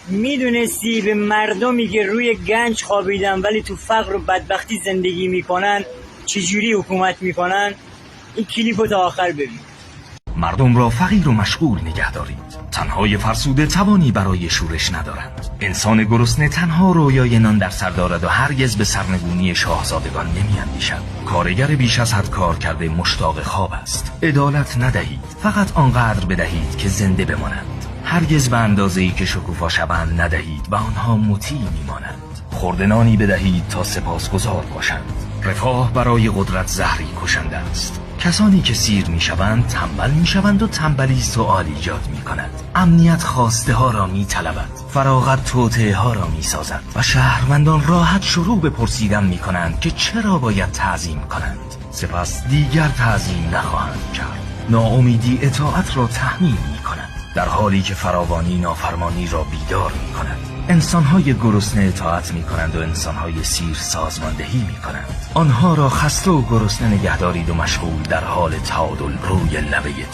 میدونستی به مردمی که روی گنج خوابیدن ولی تو فقر و بدبختی زندگی میکنن چجوری حکومت میکنن؟ این کلیپو تا آخر ببین. مردم را فقیر و مشغول نگه دارید. تنهای فرسوده توانی برای شورش ندارند. انسان گرسنه تنها رویای نان در سر دارد و هرگز به سرنگونی شاهزادگان نمی‌اندیشد. کارگر بیش از حد کار کرده مشتاق خواب است. عدالت ندهید، فقط آنقدر بدهید که زنده بمانند. هرگز به اندازه‌ای که شکوفا شوند ندهید و آنها مطیع می‌مانند. خردنانی بدهید تا سپاسگزار باشند. رفاه برای قدرت زهری کشنده است. کسانی که سیر میشوند تنبل میشوند و تنبلی سؤال ایجاد میکند. امنیت خواسته ها را میطلبد، فراغت توطئه ها را میسازد و شهروندان راحت شروع به پرسیدن میکنند که چرا باید تعظیم کنند. سپس دیگر تعظیم نخواهند کرد. ناامیدی اطاعت را تحمیل میکند، در حالی که فراوانی نافرمانی را بیدار میکند. انسان‌های گرسنه اطاعت می‌کنند و انسان‌های سیر سازماندهی می‌کنند. آنها را خسته و گرسنه نگه دارید و مشغول در حال تعادل روی لبه